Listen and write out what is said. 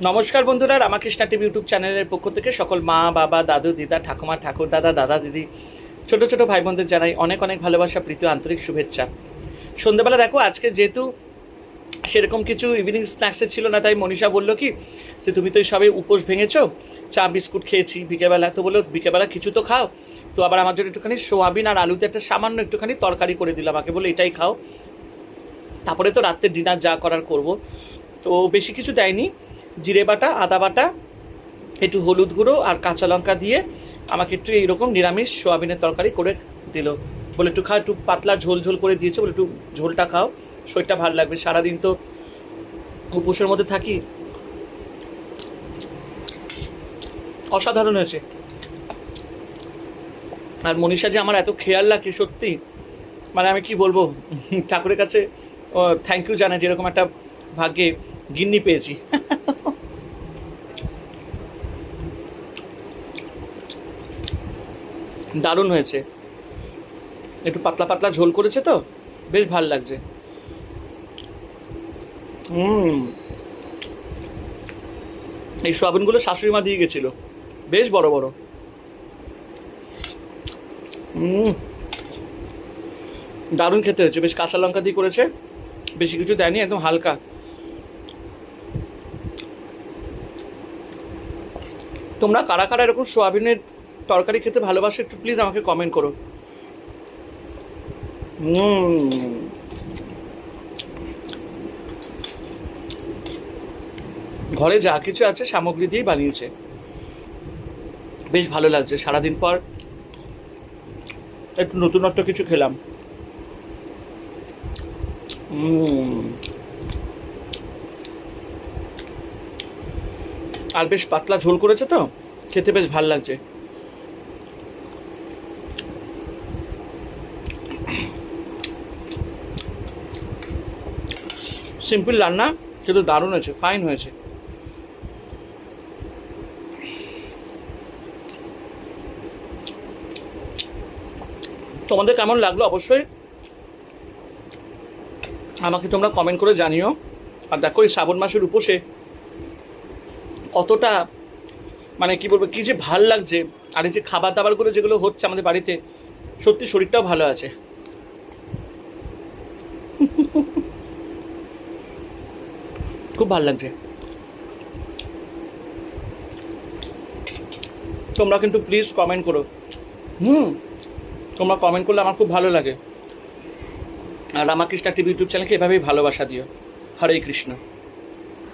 নমস্কার বন্ধুরা, Ramakrishna TV YouTube চ্যানেলের পক্ষ থেকে সকল মা বাবা দাদু দিদা ঠাকুমা ঠাকুর দাদা দাদা দিদি ছোট ছোট ভাই বোনদের জানাই অনেক অনেক ভালোবাসা, প্রীতি, আন্তরিক শুভেচ্ছা। সন্ধ্যেবেলা দেখো, আজকে যেহেতু সেরকম কিছু ইভিনিং স্ন্যাক্সের ছিল না, তাই মনীষা বললো কি যে তুমি তো সবে উপোস ভেঙেছো, চা বিস্কুট খেয়েছি বিকেলবেলা, তো বললো বিকেলবেলা কিছু তো খাও। তো আবার আমার জন্য একটুখানি সোয়াবিন আর আলুতে একটা সামান্য একটুখানি তরকারি করে দিল আমাকে, বলে এটাই খাও, তারপরে তো রাত্রে ডিনার যা করার করব। তো বেশি কিছু দেয়নি, জিরে বাটা, আদা বাটা, একটু হলুদ গুঁড়ো আর কাঁচা লঙ্কা দিয়ে আমাকে একটু এইরকম নিরামিষ সোয়াবিনের তরকারি করে দিল। বলে একটু খাও, একটু পাতলা ঝোল ঝোল করে দিয়েছে, বলে একটু ঝোলটা খাও, শরীরটা ভালো লাগবে, সারাদিন তো উপোসের মধ্যে থাকি। অসাধারণ হয়েছে। আর মনীষা যে আমার এত খেয়াল রাখে, সত্যি মানে আমি কি বলবো, ঠাকুরের কাছে থ্যাংক ইউ জানাই, যেরকম একটা ভাগ্যে গিন্নি পেয়েছি। দারুণ হয়েছে, একটু পাতলা পাতলা ঝোল করেছে তো বেশ ভাল লাগছে। এই সোয়াবিনগুলো শাশুড়ি মা দিয়ে গেছিল, বেশ বড় বড়। দারুণ খেতে হয়েছে, বেশ কাঁচা লঙ্কা দিয়ে করেছে, বেশি কিছু দেয়নি, একদম হালকা। তোমরা কারা কারা এরকম সোয়াবিনের তরকারি খেতে ভালোবাসো একটু প্লিজ আমাকে কমেন্ট করো। ঘরে যা কিছু আছে সামগ্রী দিয়েই বানিয়েছে, বেশ ভালো লাগছে। সারাদিন পর একটু নতুনত্ব কিছু খেলাম। আর বেশ পাতলা ঝোল করেছে তো খেতে বেশ ভাল লাগছে। সিম্পল রান্না কিন্তু দারুণ হয়েছে, ফাইন হয়েছে। তোমাদের কেমন লাগলো অবশ্যই আমাকে তোমরা কমেন্ট করে জানিও। আর দেখো এই শ্রাবণ মাসের উপোসে কতটা মানে কি বলবো, কি যে ভাল লাগছে। আর এই যে খাবার দাবারগুলো যেগুলো হচ্ছে আমাদের বাড়িতে, সত্যি শরীরটাও ভালো আছে। খুব ভালো লাগছে। তোমরা কিন্তু প্লিজ কমেন্ট করো। তোমরা কমেন্ট করলে আমার খুব ভালো লাগে। আর রামাকৃষ্ণা টিভি ইউটিউব চ্যানেলকে এভাবেই ভালোবাসা দিও। হরে কৃষ্ণ।